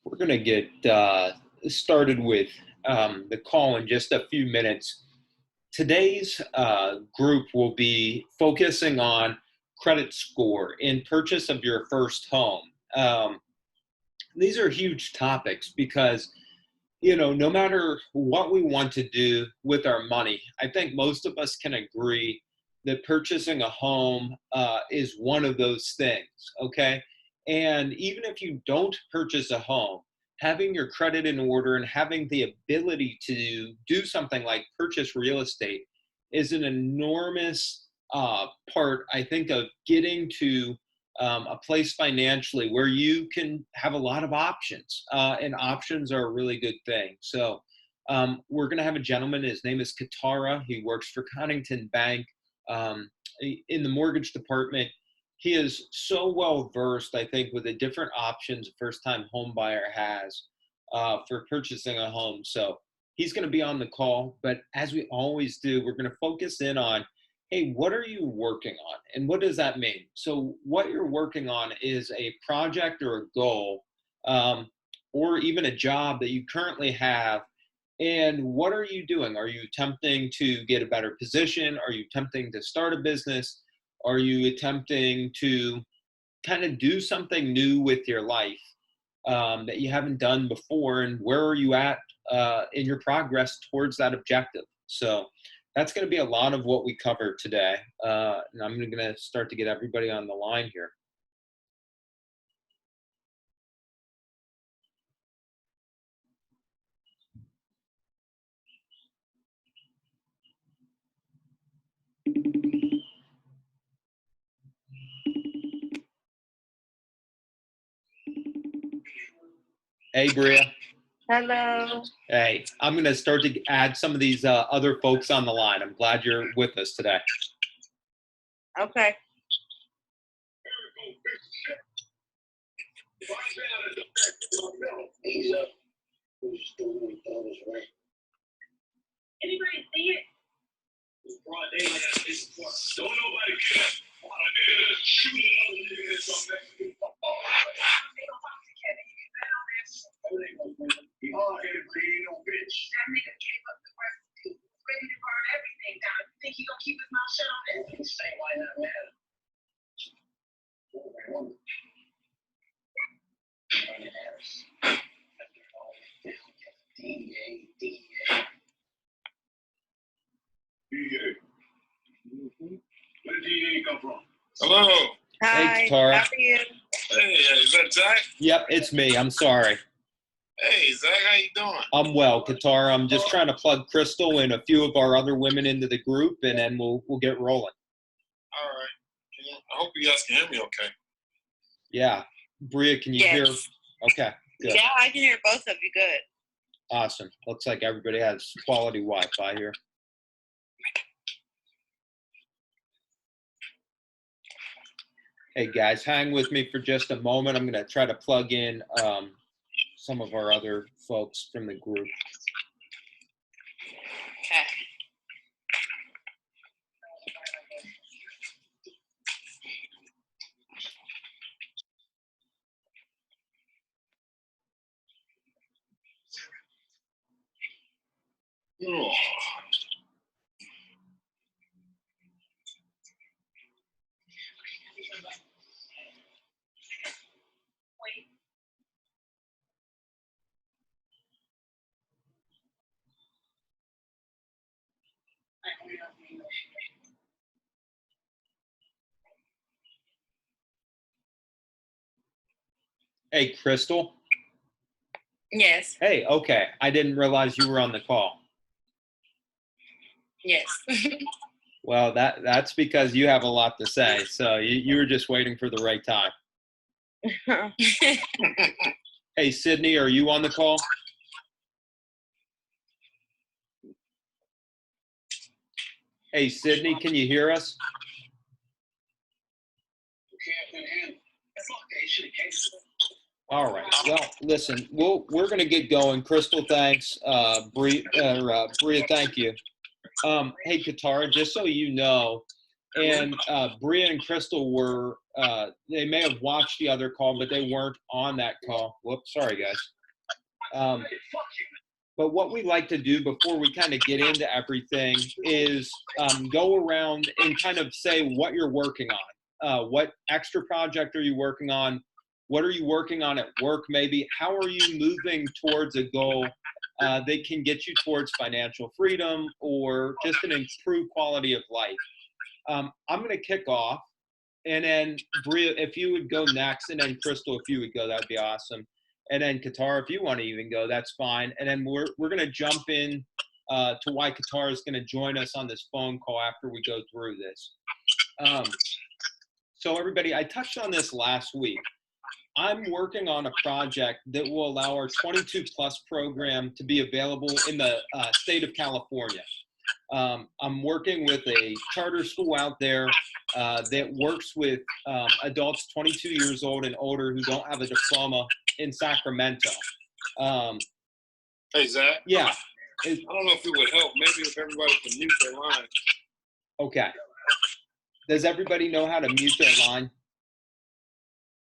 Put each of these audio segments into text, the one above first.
We're going to get started with the call in just a few minutes. Today's group will be focusing on credit score in purchase of your first home. These are huge topics because, no matter what we want to do with our money, I think most of us can agree that purchasing a home is one of those things, okay? And even if you don't purchase a home, having your credit in order and having the ability to do something like purchase real estate is an enormous part, I think, of getting to a place financially where you can have a lot of options, and options are a really good thing. So we're going to have a gentleman. His name is Katara. He works for Connington Bank in the mortgage department. He is so well versed, I think, with the different options a first-time home buyer has for purchasing a home. So he's going to be on the call. But as we always do, we're going to focus in on, hey, what are you working on? And what does that mean? So what you're working on is a project or a goal, or even a job that you currently have. And what are you doing? Are you attempting to get a better position? Are you attempting to start a business? Are you attempting to kind of do something new with your life that you haven't done before? And where are you at in your progress towards that objective? So that's going to be a lot of what we cover today. And I'm going to start to get everybody on the line here. Hey, Bria. Hello. Hey, I'm going to start to add some of these other folks on the line. I'm glad you're with us today. Okay. Anybody see it? It's broad daylight. Don't nobody care. Why a nigga shooting another nigga or something? They don't talk to Kevin. You can bet on that shit. He hard-headed, but he ain't no bitch. That nigga gave up the recipe. He's ready to burn everything down. You think he gonna keep his mouth shut on this? He's saying why not matter. DEA. Where did DEA come from? Hello. Hi. Hey, Tara. How are you? Hey, is that Zach? Yep, it's me. I'm sorry. Hey, Zach, how you doing? I'm well, Katara. I'm just trying to plug Crystal and a few of our other women into the group, and then we'll get rolling. All right. I hope you guys can hear me okay. Yeah. Bria, can you Yes. hear? Okay, good. Yeah, I can hear both of you good. Awesome. Looks like everybody has quality Wi-Fi here. Hey, guys, hang with me for just a moment. I'm going to try to plug in some of our other folks from the group. Okay. Oh. Hey, Crystal. Yes. Hey, okay. I didn't realize you were on the call. Yes. Well, that's because you have a lot to say. So you were just waiting for the right time. Hey, Sydney, are you on the call? Hey, Sydney, can you hear us? All right. Well, listen, we're going to get going. Crystal, thanks. Bria, thank you. Hey, Katara, just so you know, and Bria and Crystal were they may have watched the other call, but they weren't on that call. Whoops, sorry guys. But what we like to do before we kind of get into everything is go around and kind of say what you're working on. What extra project are you working on? What are you working on at work maybe? How are you moving towards a goal that can get you towards financial freedom or just an improved quality of life? I'm going to kick off. And then Bria, if you would go next, and then Crystal, if you would go, that'd be awesome. And then Qatar, if you want to even go, that's fine. And then we're going to jump in to why Qatar is going to join us on this phone call after we go through this. So everybody, I touched on this last week. I'm working on a project that will allow our 22 plus program to be available in the state of California. I'm working with a charter school out there that works with adults 22 years old and older who don't have a diploma in Sacramento. Hey, Zach. Yeah. I don't know if it would help. Maybe if everybody could mute their line. Okay. Does everybody know how to mute their line?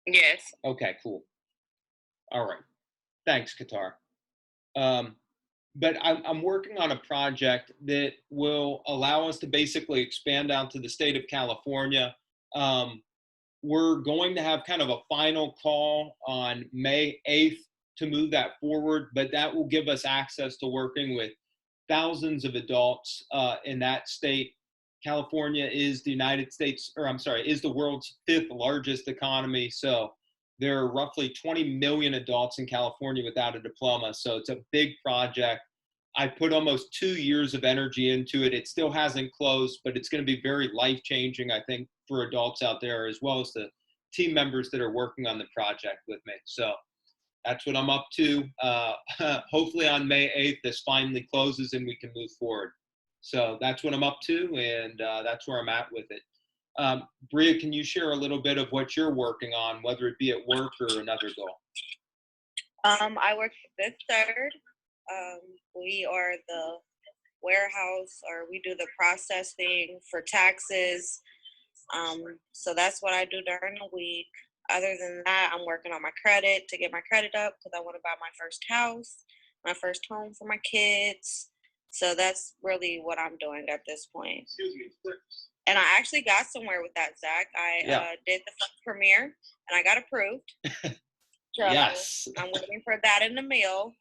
Yes. Okay, cool. All right. Thanks, Qatar. But I'm working on a project that will allow us to basically expand out to the state of California. We're going to have kind of a final call on May 8th to move that forward, but that will give us access to working with thousands of adults in that state. California is the is the world's 5th largest economy. So there are roughly 20 million adults in California without a diploma. So it's a big project. I put almost 2 years of energy into it. It still hasn't closed, but it's going to be very life-changing, I think, for adults out there, as well as the team members that are working on the project with me. So that's what I'm up to. Hopefully on May 8th, this finally closes and we can move forward. So that's what I'm up to, and that's where I'm at with it. Bria, can you share a little bit of what you're working on, whether it be at work or another goal? I work for Fifth Third. We are the warehouse, or we do the processing for taxes. So that's what I do during the week. Other than that, I'm working on my credit to get my credit up because I want to buy my first house, my first home for my kids. So that's really what I'm doing at this point. Excuse me. And I actually got somewhere with that, Zach. I did the first premiere and I got approved. So Yes. I'm waiting for that in the mail.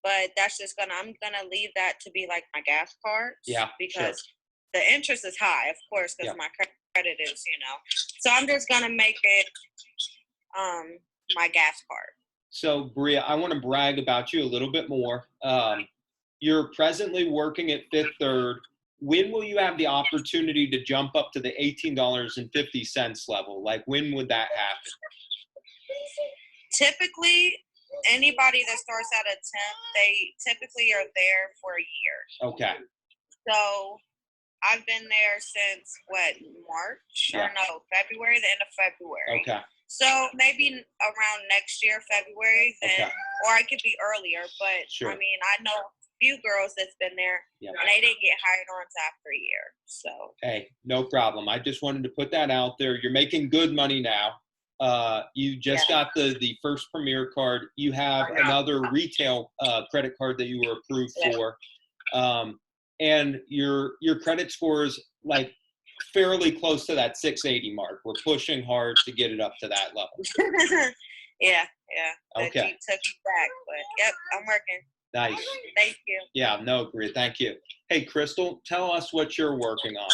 But that's just I'm gonna leave that to be like my gas card. Yeah. Because the interest is high, of course, because my credit is, So I'm just gonna make it my gas card. So Bria, I want to brag about you a little bit more. You're presently working at Fifth Third. When will you have the opportunity to jump up to the $18.50 level? Like, when would that happen? Typically, anybody that starts at a temp, they typically are there for a year. Okay. So I've been there since March? Yeah. Or no, February, the end of February. Okay. So maybe around next year, February, then, or I could be earlier. But Sure. I mean, I know a few girls that's been there, and they didn't get hired on until after a year. So. Hey, no problem. I just wanted to put that out there. You're making good money now. You just got the first Premier card. You have another retail credit card that you were approved for, and your credit score is like fairly close to that 680 mark. We're pushing hard to get it up to that level. Yeah. Okay. Took me back, but yep, I'm working. Nice. Thank you. Yeah, no, great. Thank you. Hey, Crystal, tell us what you're working on.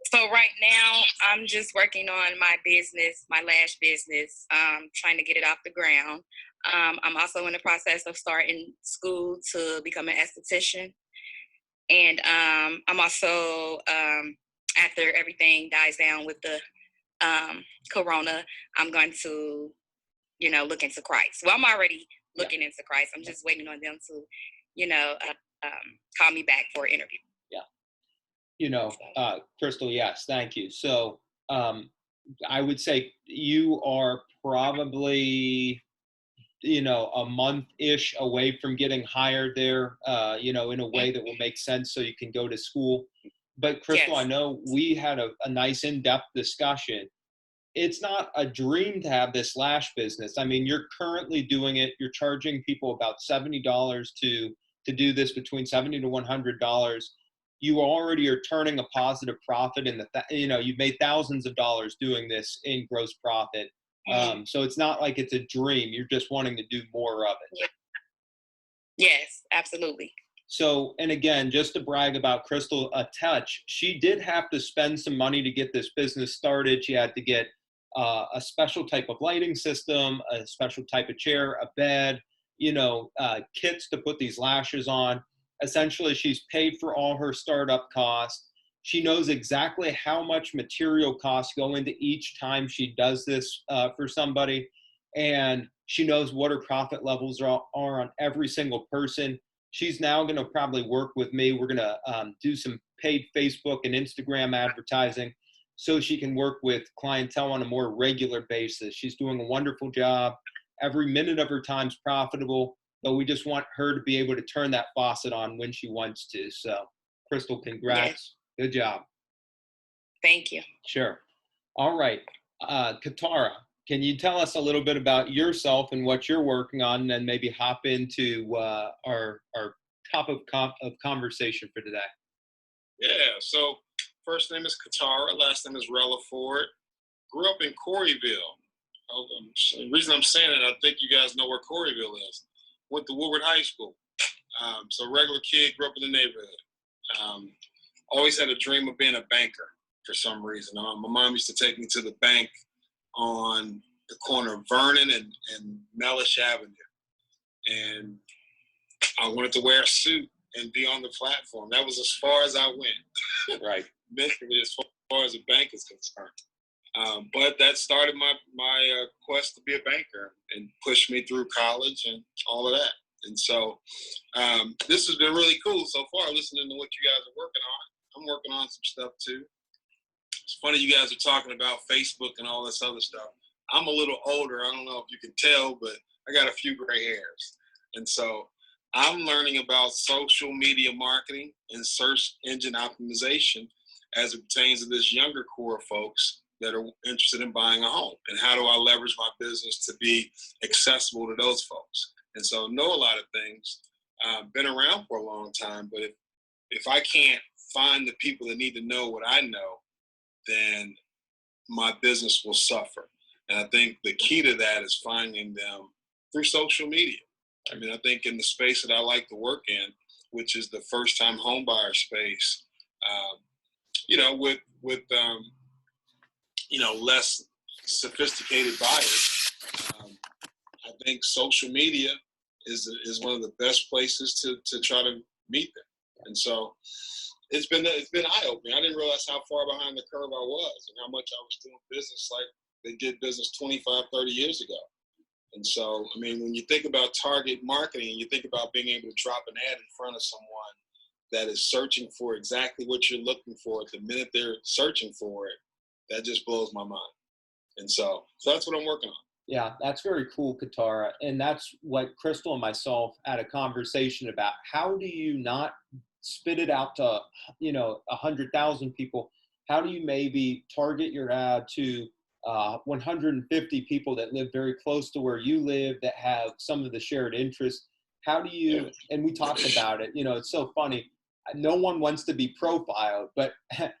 So right now, I'm just working on my business, my lash business, trying to get it off the ground. I'm also in the process of starting school to become an esthetician. And I'm also, after everything dies down with the corona, I'm going to, look into Christ. Well, I'm already looking into Christ. I'm just waiting on them to, call me back for an interview. Crystal, yes, thank you. So I would say you are probably, a month-ish away from getting hired there, in a way that will make sense so you can go to school. But Crystal, I know we had a nice in-depth discussion. it's not a dream to have this lash business. I mean, you're currently doing it. You're charging people about $70 to do this, between $70 to $100. You already are turning a positive profit in you've made thousands of dollars doing this in gross profit. So it's not like it's a dream. You're just wanting to do more of it. Yes, absolutely. So, and again, just to brag about Crystal a touch, she did have to spend some money to get this business started. She had to get a special type of lighting system, a special type of chair, a bed, kits to put these lashes on. Essentially, she's paid for all her startup costs. She knows exactly how much material costs go into each time she does this for somebody. And she knows what her profit levels are on every single person. She's now going to probably work with me. We're going to do some paid Facebook and Instagram advertising so she can work with clientele on a more regular basis. She's doing a wonderful job. Every minute of her time's profitable, but we just want her to be able to turn that faucet on when she wants to. So, Crystal, congrats. Yes. Good job. Thank you. Sure. All right. Katara, can you tell us a little bit about yourself and what you're working on, and then maybe hop into our topic of conversation for today? Yeah, so first name is Katara, last name is Relaford. Grew up in Corryville. The reason I'm saying it, I think you guys know where Corryville is. Went to Woodward High School. So regular kid, grew up in the neighborhood. Always had a dream of being a banker for some reason. My mom used to take me to the bank on the corner of Vernon and Mellish Avenue. And I wanted to wear a suit and be on the platform. That was as far as I went. Right. Mentally, as far as a bank is concerned. But that started my quest to be a banker and pushed me through college and all of that. And so this has been really cool so far, listening to what you guys are working on. I'm working on some stuff too. It's funny you guys are talking about Facebook and all this other stuff. I'm a little older. I don't know if you can tell, but I got a few gray hairs. And so I'm learning about social media marketing and search engine optimization as it pertains to this younger core of folks that are interested in buying a home. And how do I leverage my business to be accessible to those folks? And so know a lot of things. Been around for a long time, but if I can't find the people that need to know what I know, then my business will suffer. And I think the key to that is finding them through social media. I mean, I think in the space that I like to work in, which is the first-time home buyer space, with less sophisticated buyers, I think social media is one of the best places to try to meet them. And so it's been eye-opening. I didn't realize how far behind the curve I was and how much I was doing business like they did business 25, 30 years ago. And so, I mean, when you think about target marketing, you think about being able to drop an ad in front of someone that is searching for exactly what you're looking for at the minute they're searching for it, that just blows my mind. And so that's what I'm working on. Yeah, that's very cool, Katara. And that's what Crystal and myself had a conversation about. How do you not spit it out to, 100,000 people? How do you maybe target your ad to 150 people that live very close to where you live, that have some of the shared interests? How do you, and we talked about it, it's so funny. No one wants to be profiled, but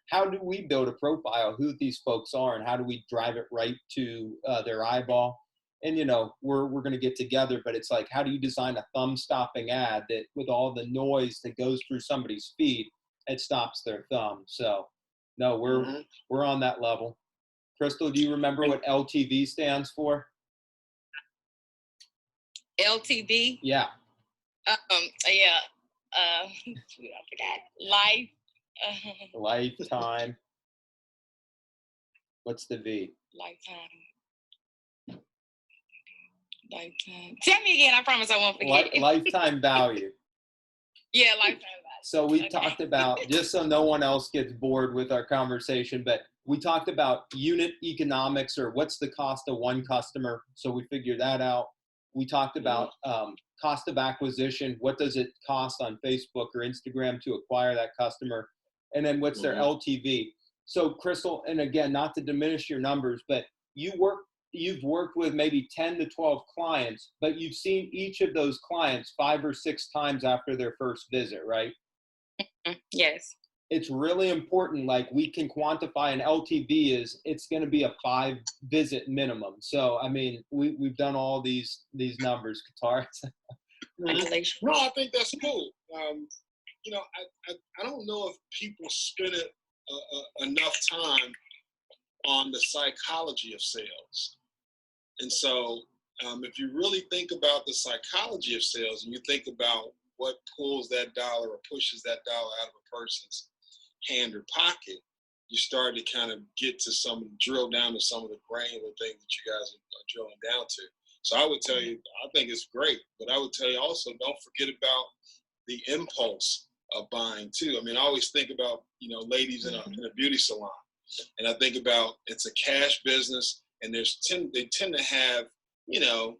how do we build a profile who these folks are, and how do we drive it right to their eyeball? And, we're going to get together, but it's like, how do you design a thumb stopping ad that with all the noise that goes through somebody's feed, it stops their thumb? So no, we're on that level. Crystal, do you remember what LTV stands for? LTV? Yeah. Yeah. I forgot. Life. Lifetime. What's the V? Lifetime. Tell me again. I promise I won't forget. Lifetime value. Yeah, lifetime value. So we talked about, just so no one else gets bored with our conversation, but we talked about unit economics, or what's the cost of one customer. So we figured that out. We talked about cost of acquisition. What does it cost on Facebook or Instagram to acquire that customer? And then what's their LTV? So Crystal, and again, not to diminish your numbers, but you've worked with maybe 10 to 12 clients, but you've seen each of those clients 5 or 6 times after their first visit, right? Yes. It's really important. Like, we can quantify an LTV is it's going to be a 5 visit minimum. So, I mean, we've done all these numbers, Qatar. Congratulations. No, I think that's cool. You know, I don't know if people spend enough time on the psychology of sales. And so if you really think about the psychology of sales and you think about what pulls that dollar or pushes that dollar out of a person's hand or pocket, you start to kind of drill down to some of the granular things that you guys are drilling down to. So I would tell you, I think it's great, but I would tell you also, don't forget about the impulse of buying too. I mean, I always think about, you know, ladies in a beauty salon, and I think about it's a cash business, and they tend to have, you know,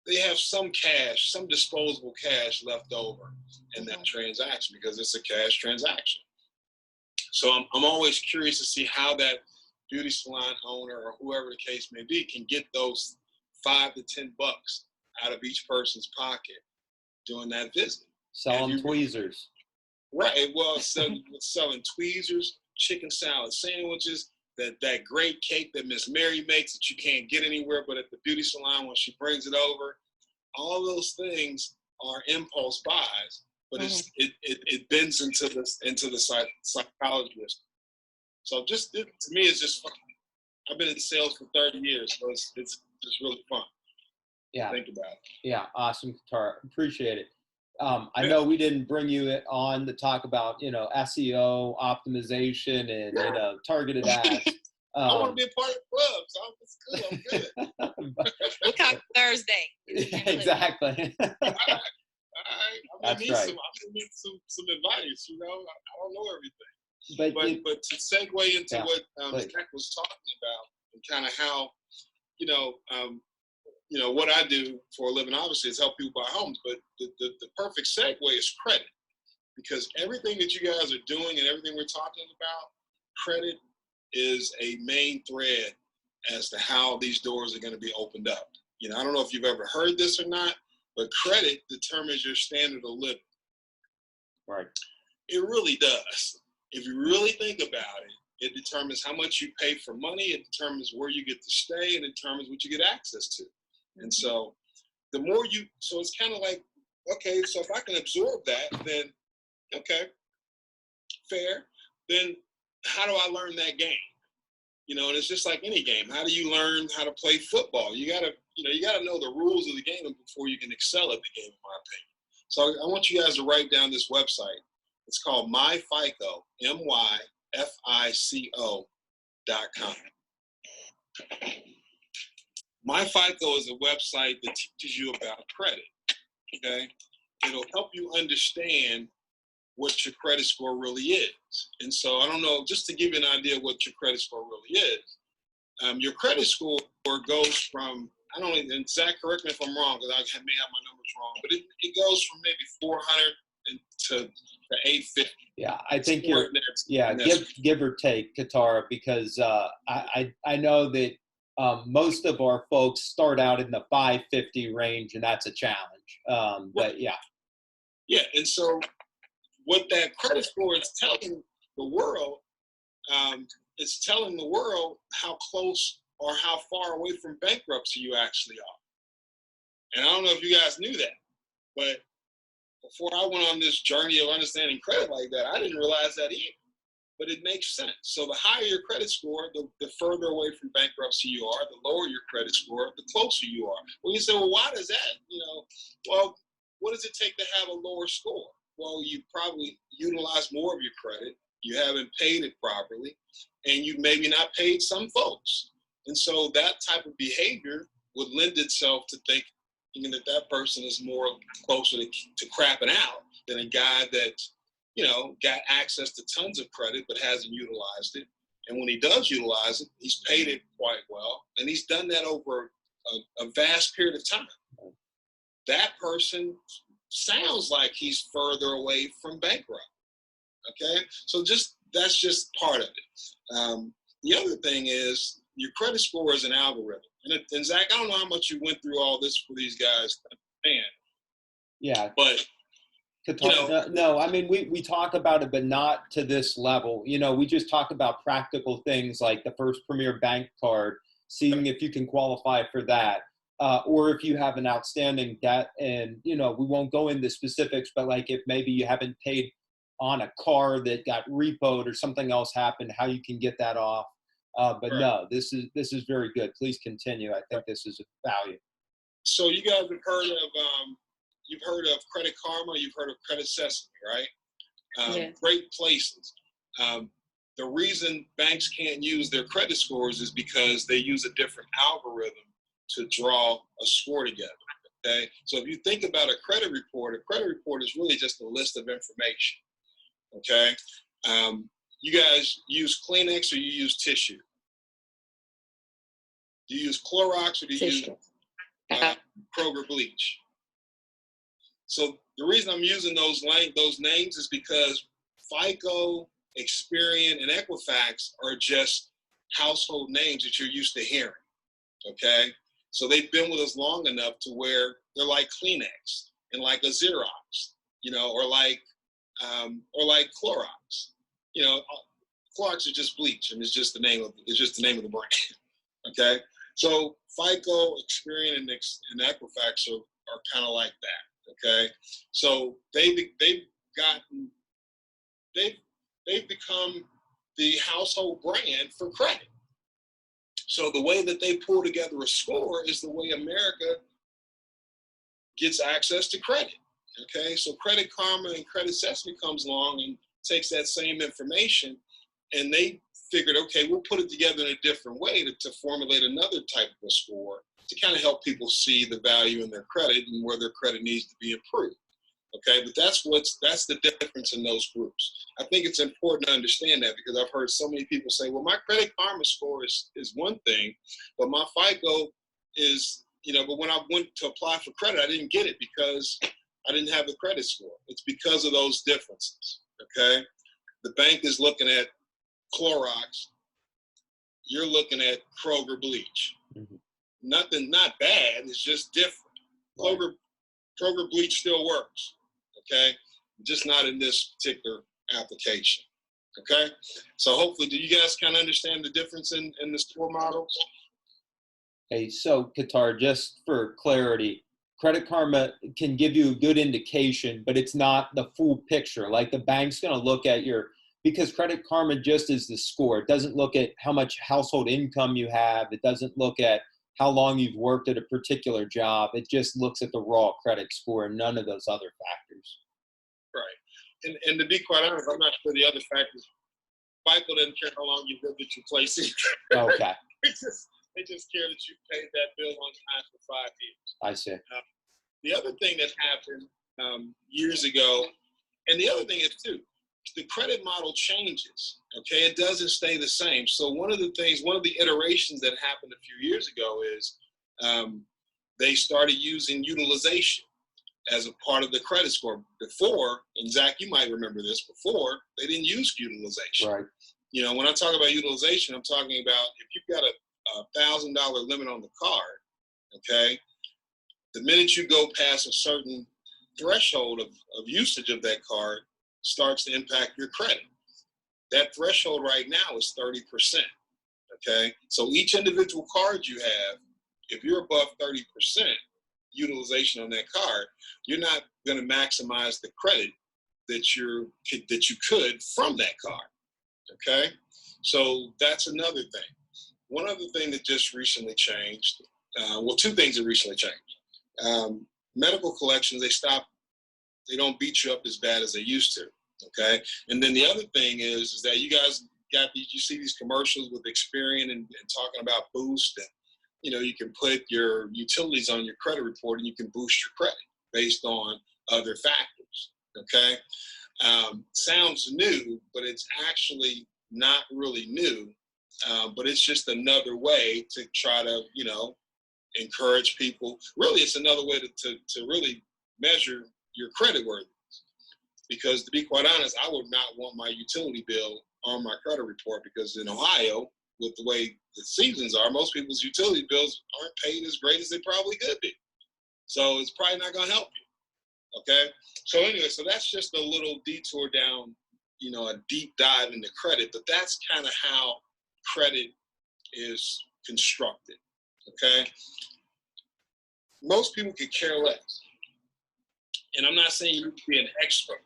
they have some cash, some disposable cash left over in that transaction because it's a cash transaction. So I'm always curious to see how that beauty salon owner or whoever the case may be can get those $5 to $10 out of each person's pocket during that visit. Selling tweezers. Right. Well, selling tweezers, chicken salad sandwiches, that great cake that Miss Mary makes that you can't get anywhere but at the beauty salon when she brings it over. All those things are impulse buys, but it bends into the psychology. So to me, it's just fun. I've been in sales for 30 years, so it's just really fun. Yeah. Think about it. Yeah. Awesome, Qatar. Appreciate it. I know we didn't bring you on to talk about, you know, SEO optimization and, you know, targeted ads. I want to be a part of the club, so it's cool. I'm good. We'll talk Thursday. Exactly. All right. That's right. I need some advice. You know, I don't know everything. But to segue into what Jack was talking about and kind of how, you know, what I do for a living, obviously, is help people buy homes. But the perfect segue is credit, because everything that you guys are doing and everything we're talking about, credit is a main thread as to how these doors are going to be opened up. You know, I don't know if you've ever heard this or not, but credit determines your standard of living. Right. It really does. If you really think about it, it determines how much you pay for money. It determines where you get to stay. It determines what you get access to. And so the more so it's kind of like, okay, so if I can absorb that, then, okay, fair. Then how do I learn that game? You know, and it's just like any game. How do you learn how to play football? You gotta know the rules of the game before you can excel at the game, in my opinion. So I want you guys to write down this website. It's called MyFICO, MyFICO.com. MyFICO is a website that teaches you about credit, okay? It'll help you understand what your credit score really is. And so I don't know, just to give you an idea of what your credit score really is, your credit score goes from, I don't know, and Zach, correct me if I'm wrong, because I may have my numbers wrong, but it goes from maybe 400 to 850. Yeah, I think give or take, Qatar, because I know that most of our folks start out in the 550 range, and that's a challenge. But yeah. Yeah, and so what that credit score is telling the world, it's telling the world how close or how far away from bankruptcy you actually are. And I don't know if you guys knew that, but before I went on this journey of understanding credit like that, I didn't realize that either. But it makes sense. So the higher your credit score, the further away from bankruptcy you are. The lower your credit score, the closer you are. Well, you say, well, why does that? You know, well, what does it take to have a lower score? Well, you probably utilize more of your credit. You haven't paid it properly, and you maybe not paid some folks. And so that type of behavior would lend itself to thinking that that person is more closer to crapping out than a guy that, you know, got access to tons of credit but hasn't utilized it. And when he does utilize it, he's paid it quite well, and he's done that over a vast period of time. That person sounds like he's further away from bankrupt. Okay, so that's just part of it. the other thing is your credit score is an algorithm. And Zach, I don't know how much you went through all this for these guys to understand. Yeah. But No, I mean, we talk about it, but not to this level. We just talk about practical things like the First Premier Bank card, seeing if you can qualify for that, or if you have an outstanding debt. And, we won't go into specifics, but like if maybe you haven't paid on a car that got repoed or something else happened, how you can get that off. But Right. no, this is very good. Please continue. I think this is a value. So you guys have heard of you've heard of Credit Karma, you've heard of Credit Sesame, right? Yeah. Great places. The reason banks can't use their credit scores is because they use a different algorithm to draw a score together. Okay, so if you think about a credit report is really just a list of information. Okay, you guys use Kleenex or you use tissue? Do you use Clorox or do you use Kroger bleach? So the reason I'm using those names is because FICO, Experian, and Equifax are just household names that you're used to hearing. Okay, so they've been with us long enough to where they're like Kleenex and like a Xerox, or like Clorox. Clorox is just bleach, and it's just the name of the brand. Okay, so FICO, Experian, and Equifax are kind of like that. Okay, so they've become the household brand for credit. So the way that they pull together a score is the way America gets access to credit. Okay, so Credit Karma and Credit Sesame comes along and takes that same information, and they figured, okay, we'll put it together in a different way to formulate another type of a score to kind of help people see the value in their credit and where their credit needs to be improved. Okay, but that's the difference in those groups. I think it's important to understand that because I've heard so many people say, well, my Credit Karma score is one thing, but my FICO is, but when I went to apply for credit, I didn't get it because I didn't have the credit score. It's because of those differences. Okay, the bank is looking at Clorox, you're looking at Kroger bleach. Mm-hmm. Not bad, it's just different. Kroger bleach still works, okay? Just not in this particular application, okay? So hopefully, do you guys kind of understand the difference in the score models? Hey, so Qatar, just for clarity, Credit Karma can give you a good indication, but it's not the full picture. Like the bank's going to look at because Credit Karma just is the score. It doesn't look at how much household income you have. It doesn't look at how long you've worked at a particular job. It just looks at the raw credit score and none of those other factors. Right. And to be quite honest, I'm not sure the other factors. FICO doesn't care how long you've lived at your place either. Okay. They just care that you paid that bill on time for 5 years. I see. The other thing that happened years ago, and the other thing is too, the credit model changes, okay? It doesn't stay the same. So one of the iterations that happened a few years ago is they started using utilization as a part of the credit score. Before, and Zach, you might remember this, before, they didn't use utilization. Right. When I talk about utilization, I'm talking about if you've got a $1,000 limit on the card, okay? The minute you go past a certain threshold of usage of that card, starts to impact your credit. That threshold right now is 30%. Okay, so each individual card you have, if you're above 30% utilization on that card, you're not going to maximize the credit that you could from that card. Okay, so that's another thing. One other thing that just recently changed. Two things that recently changed. Medical collections, they don't beat you up as bad as they used to. Okay, and then the other thing is that you guys you see these commercials with Experian and talking about Boost, and you can put your utilities on your credit report and you can boost your credit based on other factors. Okay, sounds new, but it's actually not really new. But it's just another way to try to encourage people. Really, it's another way to really measure your credit worthiness. Because to be quite honest, I would not want my utility bill on my credit report because in Ohio, with the way the seasons are, most people's utility bills aren't paid as great as they probably could be. So it's probably not going to help you. Okay. So anyway, so that's just a little detour down, you know, a deep dive into credit, but that's kind of how credit is constructed. Okay. Most people could care less. And I'm not saying you need to be an expert.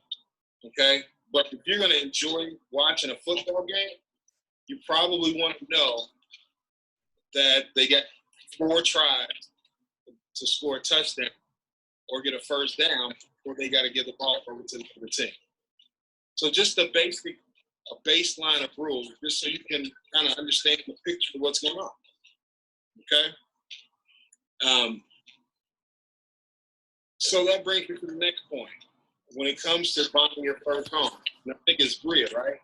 Okay. But if you're going to enjoy watching a football game, you probably want to know that they get 4 tries to score a touchdown or get a first down, or they got to give the ball over to the other team. So just a baseline of rules, just so you can kind of understand the picture of what's going on. Okay. So that brings me to the next point. When it comes to buying your first home, and I think it's Bria, right?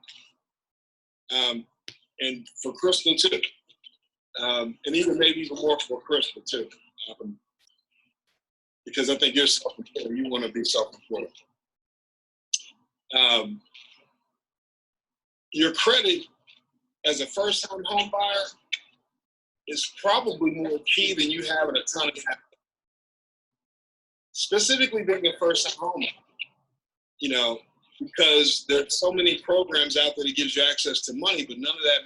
And for Crystal too, and even maybe even more for Crystal too, because I think you're self-employed. You want to be self-employed. Your credit as a first-time home buyer is probably more key than you having a ton of capital. Specifically being a first-time home buyer, you know, because there's so many programs out there that gives you access to money, but none of that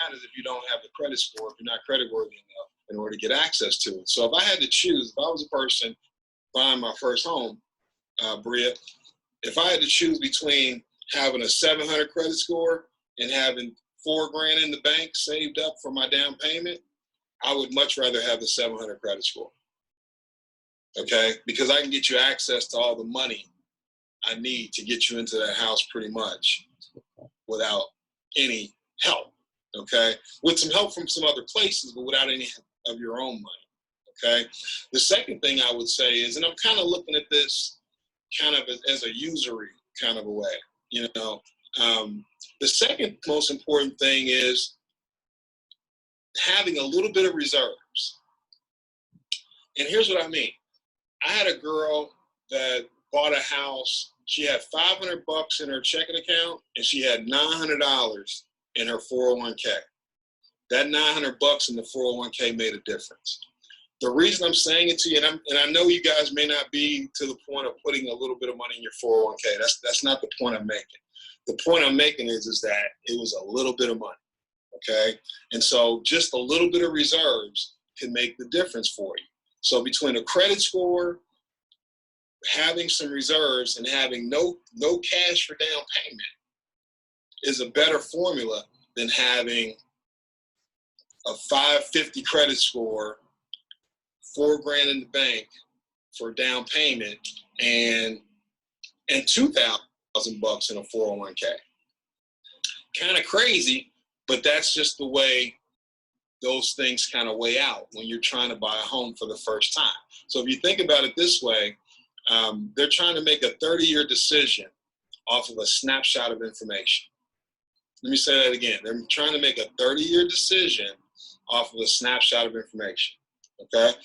matters if you don't have the credit score, if you're not credit worthy enough in order to get access to it. So if I had to choose, if I was a person buying my first home, Bria, if I had to choose between having a 700 credit score and having $4,000 in the bank saved up for my down payment, I would much rather have the 700 credit score. Okay, because I can get you access to all the money I need to get you into that house pretty much without any help, okay? With some help from some other places, but without any of your own money, okay? The second thing I would say is, and I'm kind of looking at this kind of as a usury kind of a way, you know? The second most important thing is having a little bit of reserves. And here's what I mean. I had a girl that bought a house. She had $500 in her checking account and she had $900 in her 401k. That $900 in the 401k made a difference. The reason I'm saying it to you, and I know you guys may not be to the point of putting a little bit of money in your 401k. That's not the point I'm making. The point I'm making is that it was a little bit of money, okay? And so just a little bit of reserves can make the difference for you. So between a credit score, having some reserves, and having no cash for down payment is a better formula than having a 550 credit score, $4,000 in the bank for down payment, and $2,000 in a 401k. Kind of crazy, but that's just the way those things kind of weigh out when you're trying to buy a home for the first time. So if you think about it this way, they're trying to make a 30-year decision off of a snapshot of information. Let me say that again. They're trying to make a 30-year decision off of a snapshot of information, okay?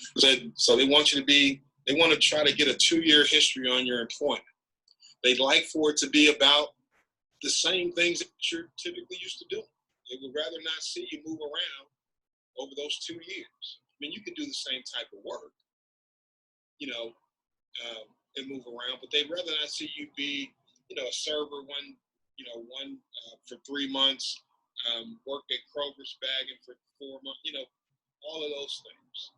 So they want you to they want to try to get a 2-year history on your employment. They'd like for it to be about the same things that you're typically used to doing. They would rather not see you move around over those 2 years. I mean, you can do the same type of work, you know, and move around, but they'd rather not see you be, you know, a server for 3 months, work at Kroger's bagging for 4 months, you know, all of those things,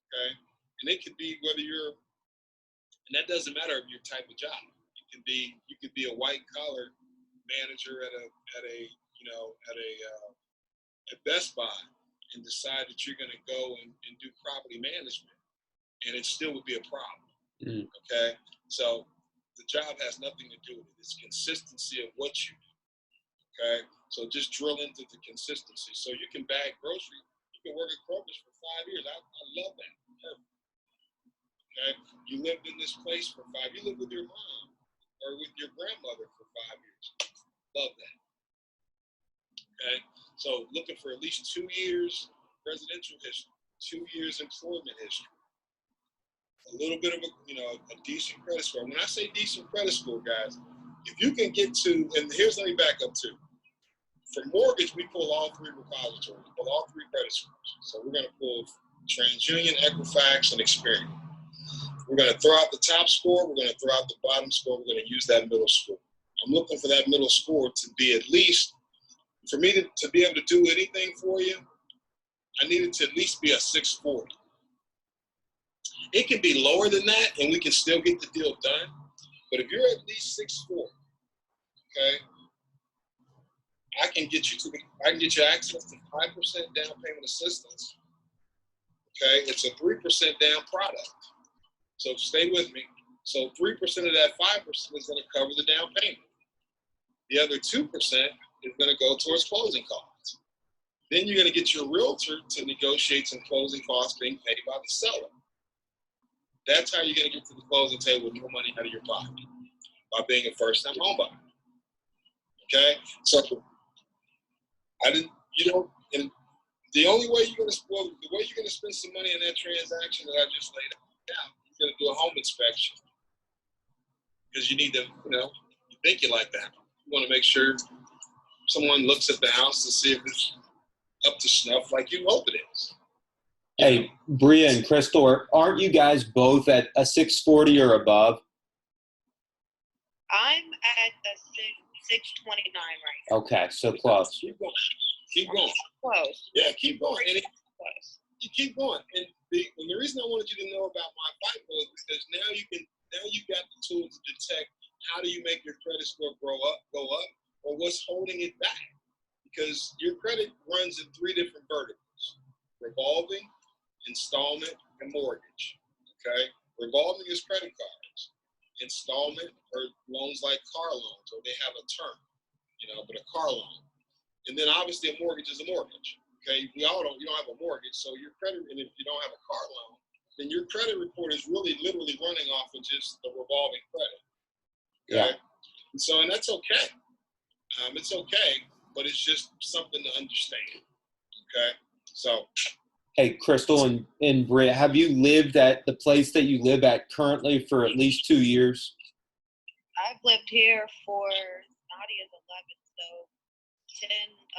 okay? And it could be whether and that doesn't matter of your type of job. You could be a white collar manager at Best Buy and decide that you're going to go and do property management, and it still would be a problem. Okay, so the job has nothing to do with it. It's consistency of what you do. Okay, so just drill into the consistency. So you can bag groceries. You can work at Kroger's for 5 years. I love that. Perfect. Okay, you lived in this place for 5 years. You lived with your mom or with your grandmother for 5 years. Love that. Okay, so looking for at least 2 years residential history, 2 years employment history, a little bit of a decent credit score. When I say decent credit score, guys, if you can get to, and let me back up too. for mortgage, we pull all three repositories, we pull all three credit scores. So we're going to pull TransUnion, Equifax, and Experian. We're going to throw out the top score. We're going to throw out the bottom score. We're going to use that middle score. I'm looking for that middle score to be at least, for me to be able to do anything for you, I need it to at least be a 640. It can be lower than that, and we can still get the deal done. But if you're at least 640, okay, I can get you access to 5% down payment assistance. Okay, it's a 3% down product. So stay with me. So 3% of that 5% is going to cover the down payment. The other 2% is going to go towards closing costs. Then you're going to get your realtor to negotiate some closing costs being paid by the seller. That's how you're going to get to the closing table with no money out of your pocket, by being a first-time home buyer. Okay, so and the only way you're going to spend some money on that transaction that I just laid out, you're going to do a home inspection because you need to, you think you like that. You want to make sure someone looks at the house to see if it's up to snuff like you hope it is. Hey, Bria and Crystal, aren't you guys both at a 640 or above? I'm at a 629 right now. Okay, so close. Keep going. Keep going. Close. Yeah, keep going. And Close. you keep going. And the reason I wanted you to know about my FICO is because now you've got the tool to detect how do you make your credit score go up, or what's holding it back. Because your credit runs in three different verticals: revolving, installment, and mortgage. Okay? Revolving is credit cards. Installment are loans like car loans, or they have a term, but a car loan. And then obviously a mortgage is a mortgage. Okay? You don't have a mortgage, so your credit, and if you don't have a car loan, then your credit report is really literally running off of just the revolving credit. Okay? Yeah. And that's okay. It's okay, but it's just something to understand. Okay? So. Hey, Crystal and Bria, have you lived at the place that you live at currently for at least 2 years? I've lived here for Nadia's 11, so 10,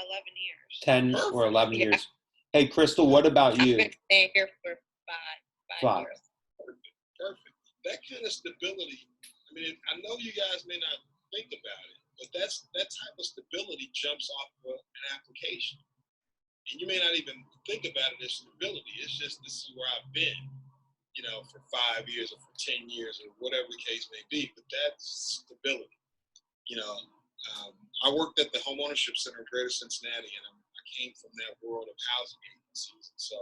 11 years. 10 or 11 years. Hey, Crystal, what about you? I've been staying here for five years. Perfect. That kind of stability, I know you guys may not think about it, but that type of stability jumps off of an application. And you may not even think about it as stability. It's just, this is where I've been, for 5 years or for 10 years or whatever the case may be. But that's stability. I worked at the Homeownership Center in Greater Cincinnati, and I came from that world of housing agencies. And so,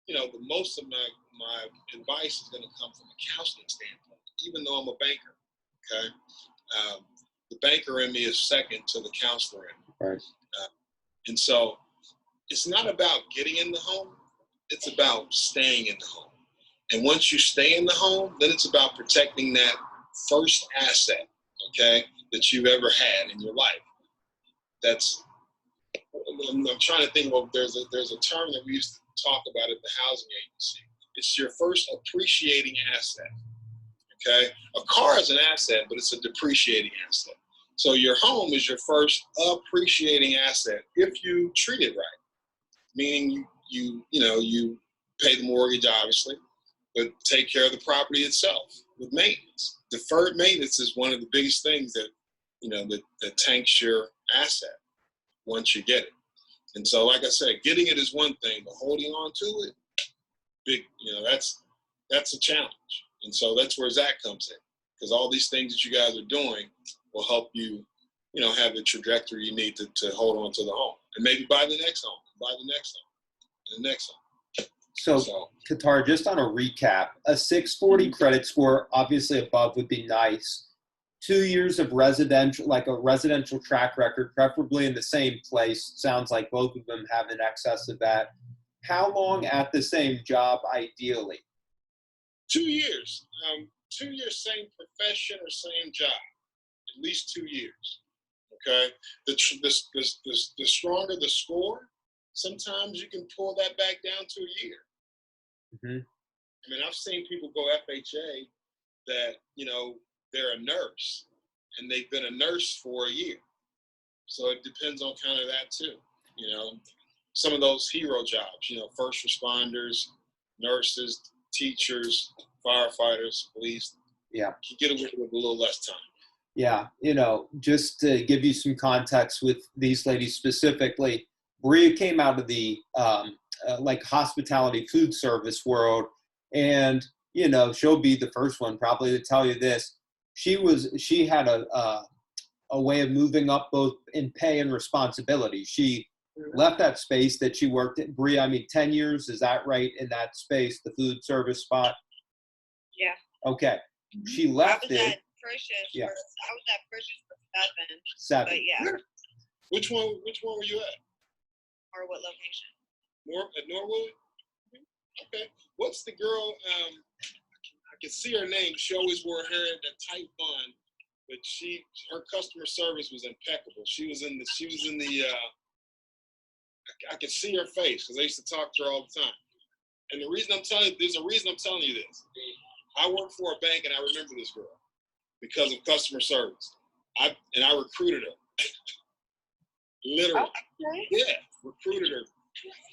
the most of my advice is going to come from a counseling standpoint, even though I'm a banker. Okay, the banker in me is second to the counselor in me. Right. And so, it's not about getting in the home, it's about staying in the home. And once you stay in the home, then it's about protecting that first asset, okay, that you've ever had in your life. I'm trying to think of, there's a term that we used to talk about at the housing agency. It's your first appreciating asset, okay? A car is an asset, but it's a depreciating asset. So your home is your first appreciating asset if you treat it right. Meaning you pay the mortgage, obviously, but take care of the property itself with maintenance. Deferred maintenance is one of the biggest things that that tanks your asset once you get it. And so, like I said, getting it is one thing, but holding on to it, that's a challenge. And so that's where Zach comes in, because all these things that you guys are doing will help you, have the trajectory you need to hold on to the home, and maybe buy the next home. Buy the next one, the next one. So, Qatar, just on a recap, a 640 credit score, obviously above would be nice. 2 years of residential, like a residential track record, preferably in the same place. Sounds like both of them have in excess of that. How long at the same job, ideally? 2 years. 2 years, same profession or same job. At least 2 years. Okay? The stronger the score, sometimes you can pull that back down to a year. Mm-hmm. I've seen people go FHA that, they're a nurse and they've been a nurse for a year. So it depends on kind of that too. Some of those hero jobs, first responders, nurses, teachers, firefighters, police. Yeah. You get away with a little less time. Yeah. Just to give you some context with these ladies specifically, Bria came out of the like hospitality food service world, and she'll be the first one probably to tell you this. She had a way of moving up both in pay and responsibility. She left that space that she worked at. Bria, 10 years, is that right, in that space, the food service spot? Yeah. Okay. She left it. I was at Frisch's for 7. 7. But yeah. Which one were you at? Or what location? At Norwood? Okay. What's the girl? I can see her name. She always wore her hair in a tight bun, but her customer service was impeccable. She was in the. I could see her face because I used to talk to her all the time. And there's a reason I'm telling you this. I work for a bank, and I remember this girl because of customer service. I recruited her. Literally. Okay. Yeah, recruited her.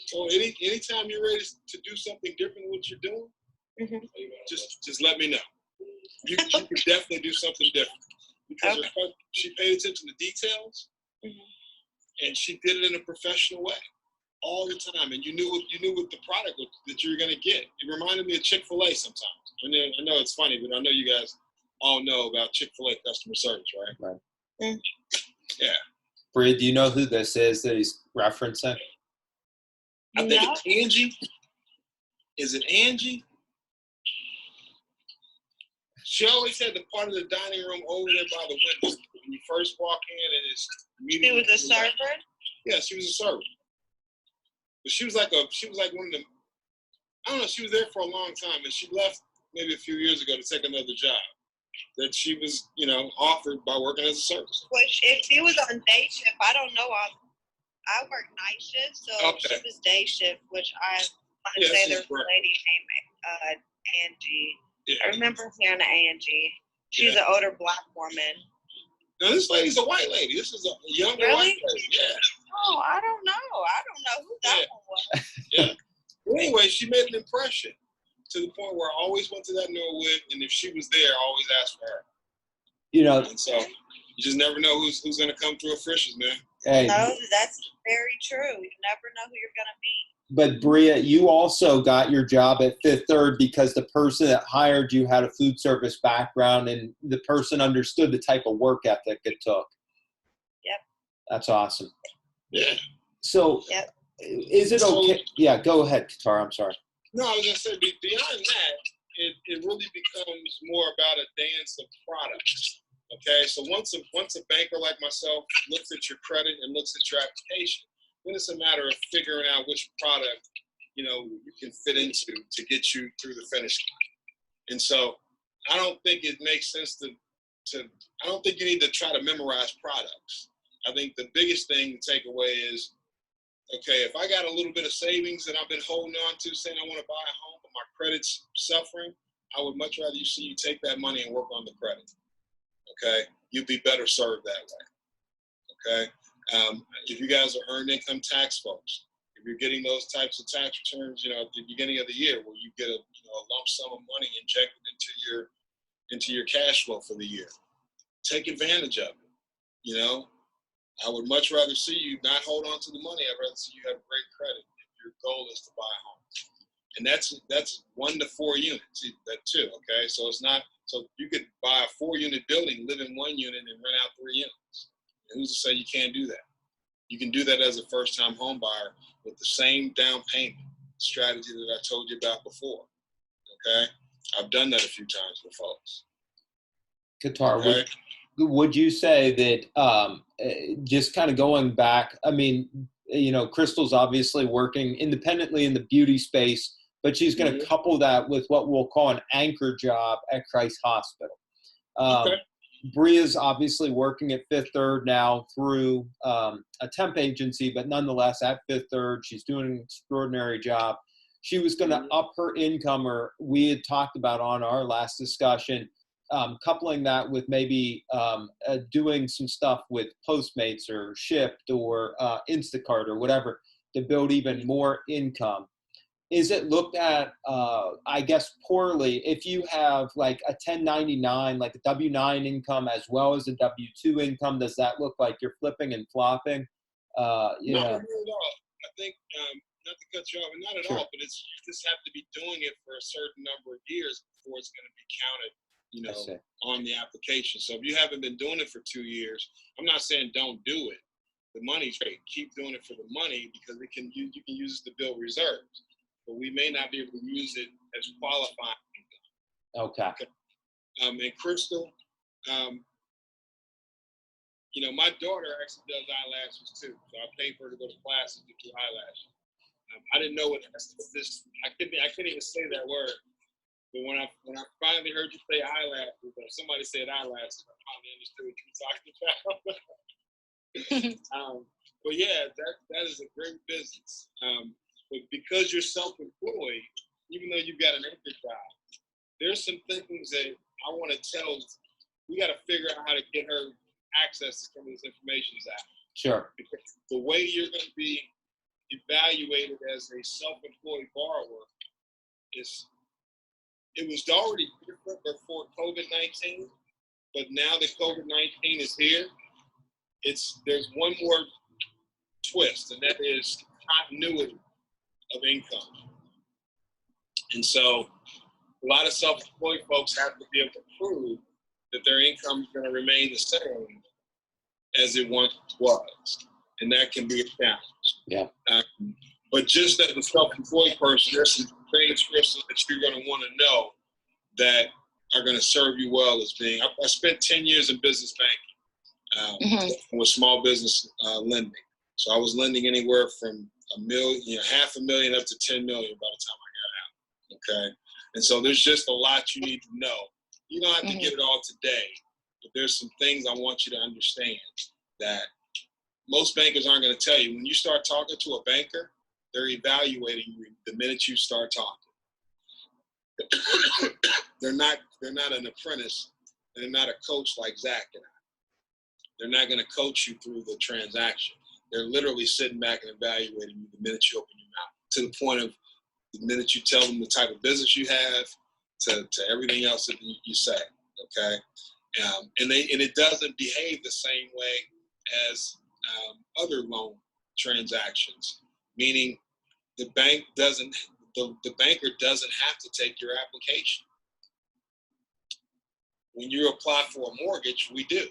So anytime you're ready to do something different than what you're doing, just let me know. You could definitely do something different because she paid attention to details, and she did it in a professional way all the time. And you knew what the product that you were going to get. It reminded me of Chick-fil-A sometimes. I know it's funny, but I know you guys all know about Chick-fil-A customer service, right? Right. Yeah. Bria, do you know who this is that he's referencing? I think it's Angie. Is it Angie? She always had the part of the dining room over there by the window. When you first walk in, and it's She was a server? Yeah, she was a server. But she was like one of them. I don't know. She was there for a long time, and she left maybe a few years ago to take another job that she was, offered by working as a service. Which, if she was on day shift, I don't know. I work night shift, so she was day shift, which I want to say there's a lady named Angie. Yeah. I remember hearing of Angie. She's an older black woman. No, this lady's a white lady. This is a younger white lady. Yeah. Oh, I don't know. I don't know who that one was. Yeah. Well, anyway, she made an impression to the point where I always went to that Norwood, and if she was there, I always asked for her. And so you just never know who's going to come through a Frisch's, man. Hey, no, that's very true. You never know who you're going to meet. But Bria, you also got your job at Fifth Third because the person that hired you had a food service background, and the person understood the type of work ethic it took. Yep. That's awesome. Yeah. So, is it okay? Yeah, go ahead, Qatar. I'm sorry. No, I was going to say, beyond that, it really becomes more about a dance of products. Okay, so once a banker like myself looks at your credit and looks at your application, then it's a matter of figuring out which product, you can fit into to get you through the finish line. And so I don't think it makes sense I don't think you need to try to memorize products. I think the biggest thing to take away is, okay, if I got a little bit of savings that I've been holding on to, saying I want to buy a home, but my credit's suffering, I would much rather you take that money and work on the credit. Okay, you'd be better served that way. Okay, if you guys are earned income tax folks, if you're getting those types of tax returns, at the beginning of the year, where you get a lump sum of money injected into your cash flow for the year, take advantage of it. I would much rather see you not hold on to the money. I'd rather see you have great credit if your goal is to buy a home. And that's 1 to 4 units, that too. Okay, so it's not. So you could buy a 4-unit building, live in 1 unit, and rent out 3 units. And who's to say you can't do that? You can do that as a first-time home buyer with the same down payment strategy that I told you about before. Okay, I've done that a few times with folks. Qatar, Okay? would you say that just kind of going back? Crystal's obviously working independently in the beauty space, but she's going to couple that with what we'll call an anchor job at Christ Hospital. Okay. Bria's obviously working at Fifth Third now through a temp agency, but nonetheless at Fifth Third, she's doing an extraordinary job. She was going to up her income, or we had talked about on our last discussion, coupling that with maybe doing some stuff with Postmates or Shipt or Instacart or whatever to build even more income. Is it looked at, I guess, poorly if you have like a 1099, like a W-9 income as well as a W-2 income? Does that look like you're flipping and flopping? Not Yeah, at all. I think, not to cut you off, not at Sure. all, but you just have to be doing it for a certain number of years before it's going to be counted, I see. on the application. So if you haven't been doing it for 2 years, I'm not saying don't do it. The money's great. Keep doing it for the money because you can use it to build reserves. But we may not be able to use it as qualifying. Okay. And Crystal, my daughter actually does eyelashes too. So I pay for her to go to classes to do eyelashes. I didn't know what this. I couldn't even say that word. But when I finally heard you say eyelashes, or somebody said eyelashes, I finally understood what you were talking about. But yeah, that is a great business. But because you're self-employed, even though you've got an anchor job, there's some things that I want to tell. We got to figure out how to get her access to some of this information out. Sure. Because the way you're going to be evaluated as a self-employed borrower is, it was already different before COVID-19, but now that COVID-19 is here, there's one more twist, and that is continuity of income. And so a lot of self-employed folks have to be able to prove that their income is going to remain the same as it once was. And that can be a challenge. Yeah. But just as a self-employed person, there's some things, Crystal, that you're going to want to know that are going to serve you well as being. I spent 10 years in business banking with small business lending. So I was lending anywhere from $1 million, $500,000 up to $10 million by the time I got out. Okay. And so there's just a lot you need to know. You don't have to get it all today, but there's some things I want you to understand that most bankers aren't going to tell you. When you start talking to a banker, they're evaluating you the minute you start talking. They're not an apprentice, and they're not a coach like Zach and I. They're not going to coach you through the transaction. They're literally sitting back and evaluating you the minute you open your mouth, to the point of the minute you tell them the type of business you have, to everything else that you say. Okay, and it doesn't behave the same way as other loan transactions, meaning the banker doesn't have to take your application. When you apply for a mortgage, we do.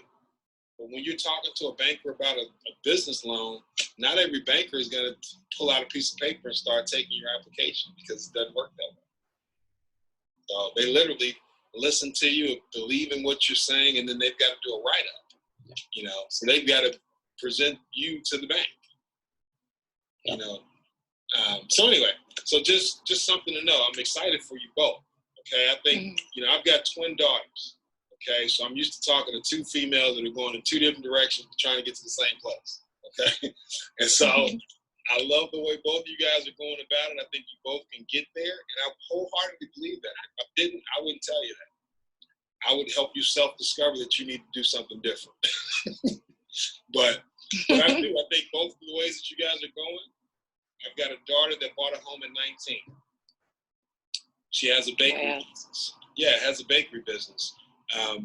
But when you're talking to a banker about a business loan, not every banker is going to pull out a piece of paper and start taking your application, because it doesn't work that way. So they literally listen to you, believe in what you're saying, and then they've got to do a write-up. So they've got to present you to the bank. So anyway, so just something to know. I'm excited for you both. Okay, I think I've got twin daughters. Okay, so I'm used to talking to two females that are going in two different directions, trying to get to the same place. Okay, and so I love the way both of you guys are going about it. I think you both can get there, and I wholeheartedly believe that. If I didn't, I wouldn't tell you that. I would help you self-discover that you need to do something different. But I do. I think both of the ways that you guys are going. I've got a daughter that bought a home at 19. She has a bakery business. Yeah, has a bakery business.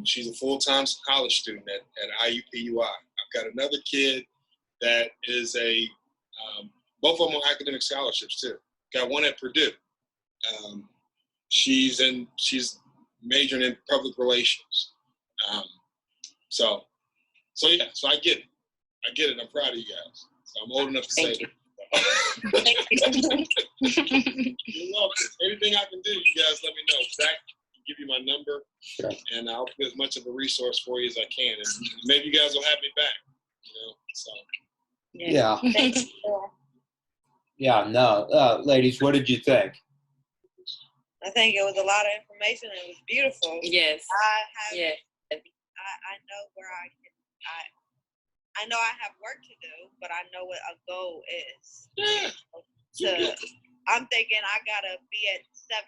She's a full-time college student at IUPUI. I've got another kid that is both of them on academic scholarships too. Got one at Purdue. She's majoring in public relations. So I get it. I'm proud of you guys. So I'm old enough to say it. You're welcome. Anything I can do, you guys let me know. Zach can give you my number, and I'll be as much of a resource for you as I can. And maybe you guys will have me back. So. Yeah. Thanks. Yeah. No, ladies, what did you think? I think it was a lot of information. It was beautiful. Yes. I know where I know I have work to do, but I know what a goal is. Yeah. I'm thinking I gotta be at 700,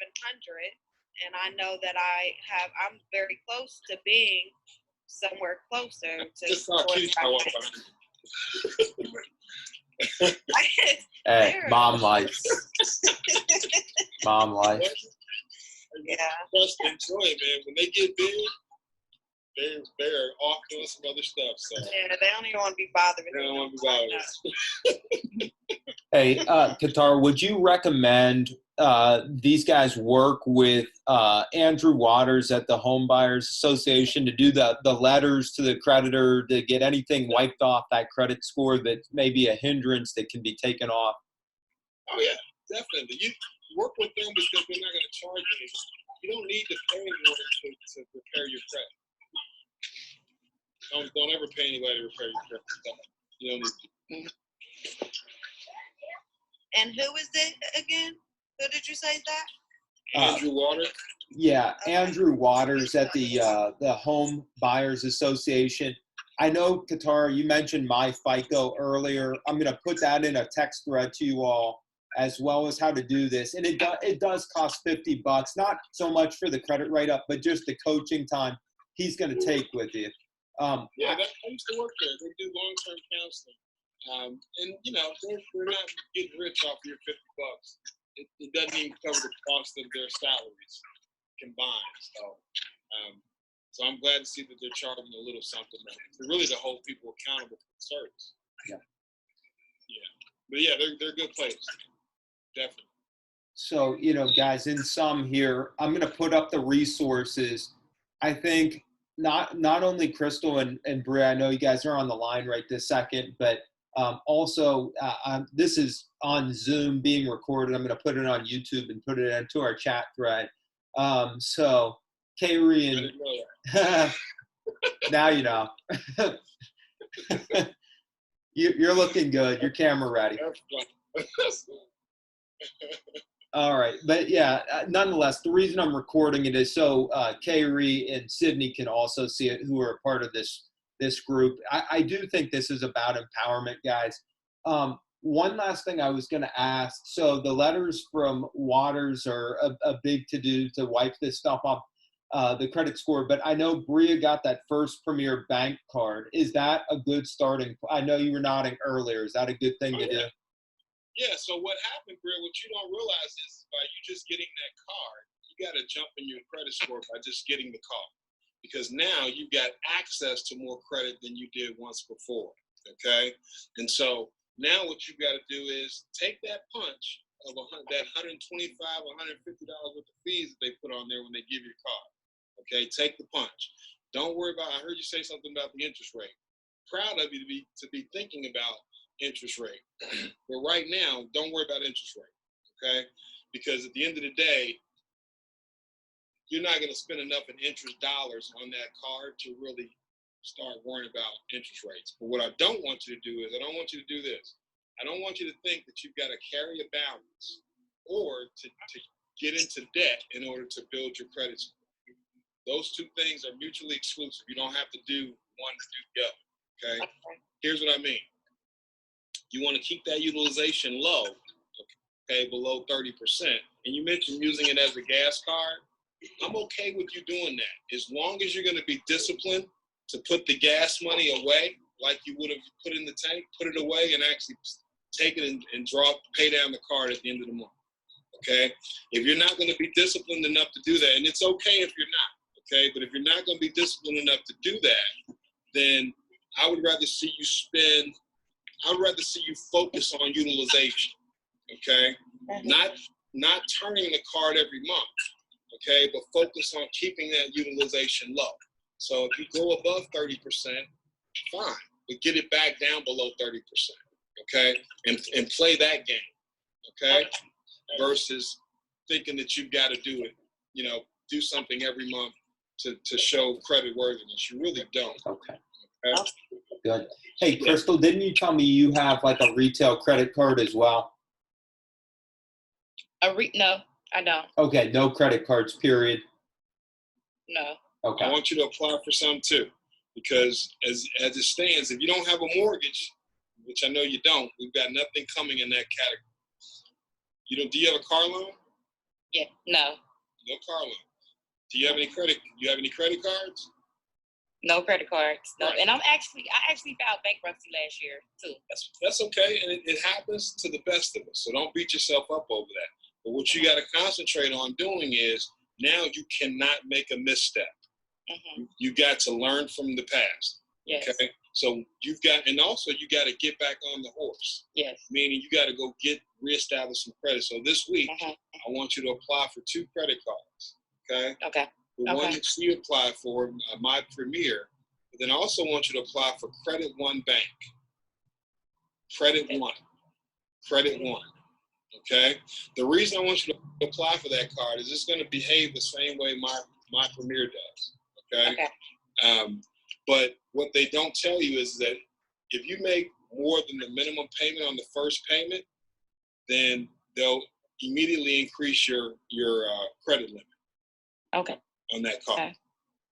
and I know that I'm very close to being somewhere closer to Just saw Kitty my walk bank. Hey, Sure. mom life. Mom life. Yeah. Trust and enjoy it, man. When they get big, they're off doing some other stuff. So Yeah, they don't even want to be bothered. they don't want to be bothered. Hey, Qatar, would you recommend these guys work with Andrew Waters at the Home Buyers Association to do the letters to the creditor to get anything wiped off that credit score that may be a hindrance that can be taken off? Oh yeah, definitely. You work with them because they're not going to charge you anything. You don't need to pay anyone to repair your credit. Don't ever pay anybody to repair your credit. You don't need to. And who is it again? Who did you say that? Andrew Waters. Yeah, Andrew Waters at the Home Buyers Association. I know, Qatar, you mentioned My FICO earlier. I'm going to put that in a text thread to you all, as well as how to do this. And it does cost $50, not so much for the credit write-up, but just the coaching time he's going to take with you. Yeah, I used to work there. They do long-term counseling. And, you know, they're not getting rich off your $50. It doesn't even cover the cost of their salaries combined. So I'm glad to see that they're charging a little something really to hold people accountable for the service. Yeah. But yeah, they're good places. Definitely. So, you know, guys, in sum here, I'm going to put up the resources. I think not only Crystal and Bria, I know you guys are on the line right this second, but also this is on Zoom being recorded. I'm going to put it on YouTube and put it into our chat thread. So, Kayri and now you know. You're looking good. Your camera ready. All right. But yeah, nonetheless, the reason I'm recording it is so Kayri and Sydney can also see it, who are a part of this group. I do think this is about empowerment, guys. One last thing I was going to ask. So the letters from Waters are a big to-do to wipe this stuff off the credit score. But I know Bria got that first Premier Bank card. Is that a good starting? I know you were nodding earlier. Is that a good thing to do? Yeah, so what happened, Bria, what you don't realize is by you just getting that card, you got to jump in your credit score by just getting the card. Because now you've got access to more credit than you did once before, okay? And so now what you've got to do is take that punch of that $125, $150 worth of fees that they put on there when they give you a card, okay? Take the punch. Don't worry about, I heard you say something about the interest rate. Proud of you to be thinking about interest rate. But right now, don't worry about interest rate, okay? Because at the end of the day, you're not going to spend enough in interest dollars on that card to really start worrying about interest rates. But what I don't want you to do is, I don't want you to do this. I don't want you to think that you've got to carry a balance or to get into debt in order to build your credit score. Those two things are mutually exclusive. You don't have to do one to do the other, okay? Here's what I mean. You want to keep that utilization low, okay, below 30%. And you mentioned using it as a gas card. I'm okay with you doing that. As long as you're going to be disciplined to put the gas money away, like you would have put in the tank, put it away and actually take it and pay down the card at the end of the month, okay? If you're not going to be disciplined enough to do that, and it's okay if you're not, okay? But if you're not going to be disciplined enough to do that, then I would rather see you focus on utilization, okay? Not turning the card every month, okay? But focus on keeping that utilization low. So if you go above 30%, fine, but get it back down below 30%, okay? And play that game, okay? Versus thinking that you've got to do it, do something every month to show credit worthiness. You really don't. Okay. Okay? Good. Hey, Crystal, didn't you tell me you have like a retail credit card as well? No, I don't. Okay, no credit cards, period. No. Okay. I want you to apply for some too, because as it stands, if you don't have a mortgage, which I know you don't, we've got nothing coming in that category. Do you have a car loan? Yeah. No. No car loan. Do you have any credit cards? No credit cards. No, Right. and I actually filed bankruptcy last year too. That's okay, and it happens to the best of us. So don't beat yourself up over that. But what you got to concentrate on doing is now you cannot make a misstep. Mm-hmm. You got to learn from the past. Yes. Okay. So you got to get back on the horse. Yes. Meaning you got to go reestablish some credit. So this week, Mm-hmm. I want you to apply for 2 credit cards. Okay. Okay. The one that you apply for, My Premier, but then I also want you to apply for Credit One Bank. Credit One. Okay. The reason I want you to apply for that card is it's going to behave the same way My Premier does. Okay. But what they don't tell you is that if you make more than the minimum payment on the first payment, then they'll immediately increase your credit limit. Okay. On that card.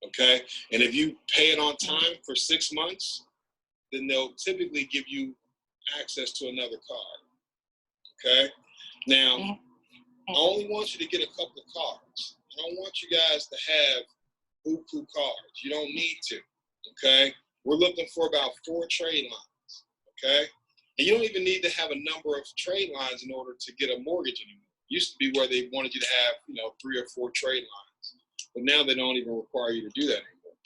Okay. And if you pay it on time for 6 months, then they'll typically give you access to another card. Okay. Now, I only want you to get a couple of cards. I don't want you guys to have buku cards. You don't need to. Okay. We're looking for about 4 trade lines. Okay. And you don't even need to have a number of trade lines in order to get a mortgage anymore. It used to be where they wanted you to have, 3 or 4 trade lines. But now they don't even require you to do that anymore.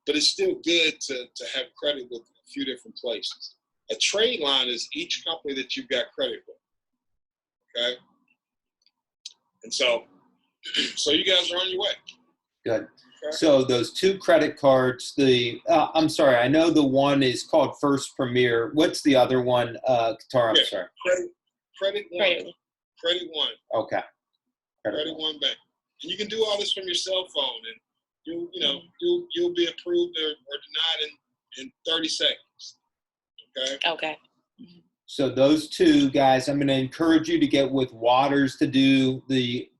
But it's still good to have credit with a few different places. A trade line is each company that you've got credit with. Okay? And so you guys are on your way. Good. Okay? So those 2 credit cards, I'm sorry, I know the one is called First Premier. What's the other one, Katara? I'm sorry. Credit One. Credit One. Okay. Credit One Bank. And you can do all this from your cell phone, and you'll be approved or denied in 30 seconds. Okay. Okay. So those 2 guys, I'm going to encourage you to get with Waters to do the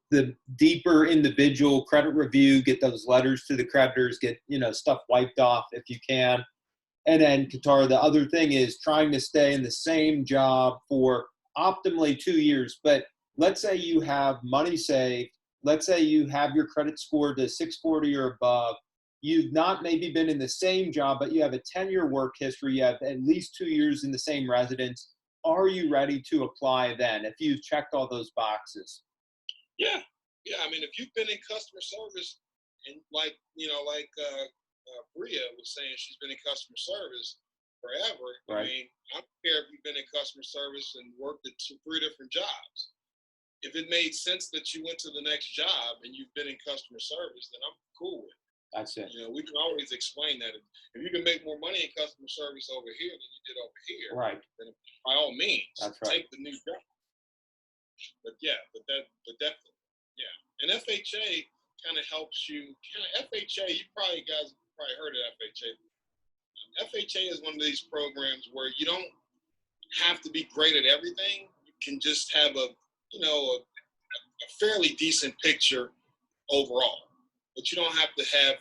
deeper individual credit review, get those letters to the creditors, get stuff wiped off if you can. And then Katara, the other thing is trying to stay in the same job for optimally 2 years. But let's say you have money saved. Let's say you have your credit score to 640 or above. You've not maybe been in the same job, but you have a 10-year work history. You have at least 2 years in the same residence. Are you ready to apply then if you've checked all those boxes? Yeah. I mean, if you've been in customer service and like Bria was saying, she's been in customer service forever. Right. I mean, I don't care if you've been in customer service and worked at 3 different jobs. If it made sense that you went to the next job and you've been in customer service, then I'm cool with it. That's it. We can always explain that. If you can make more money in customer service over here than you did over here, Right. then by all means, That's right. take the new job. But definitely, yeah. And FHA kind of helps you. FHA, you guys probably heard of FHA. FHA is one of these programs where you don't have to be great at everything. You can just have a fairly decent picture overall, but you don't have to have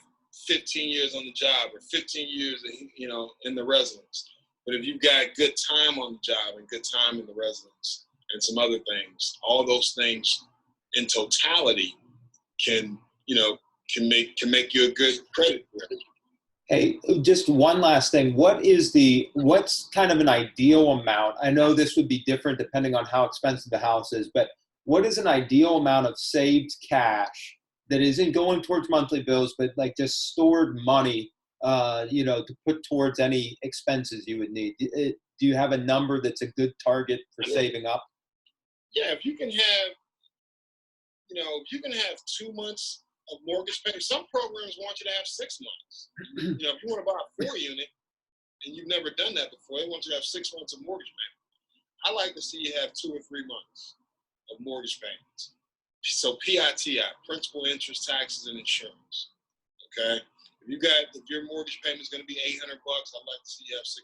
15 years on the job or 15 years, in the residence. But if you've got good time on the job and good time in the residence and some other things, all those things in totality can make you a good credit bureau. Hey, just one last thing. What's kind of an ideal amount? I know this would be different depending on how expensive the house is, but what is an ideal amount of saved cash that isn't going towards monthly bills, but like just stored money, to put towards any expenses you would need? Do you have a number that's a good target for saving up? Yeah, if you can have 2 months of mortgage payment. Some programs want you to have 6 months. If you want to buy a 4-unit and you've never done that before, they want you to have 6 months of mortgage payment. I like to see you have 2 or 3 months of mortgage payments. So PITI, principal, interest, taxes, and insurance. Okay, if your mortgage payment is going to be $800, I'd like to see you have $1,600.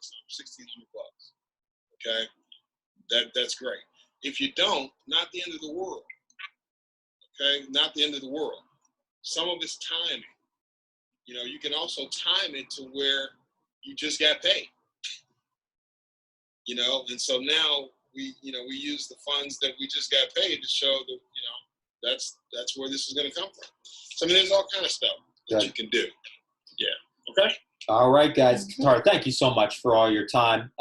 Okay, that's great. If you don't, not the end of the world. Okay, not the end of the world. Some of it's timing. You can also time it to where you just got paid. And so now we use the funds that we just got paid to show that, that's where this is going to come from. So I mean, there's all kind of stuff that you can do. Yeah. Okay. All right, guys. Tara, thank you so much for all your time.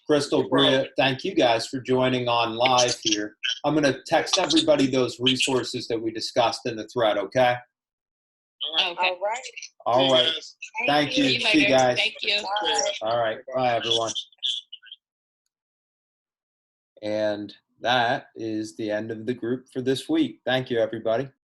Crystal, Bria, thank you guys for joining on live here. I'm going to text everybody those resources that we discussed in the thread, okay? All right. Okay. All right. All right. Yes. Thank you. See you See you later. guys. Thank you. Bye. All right. Bye, everyone. And that is the end of the group for this week. Thank you, everybody.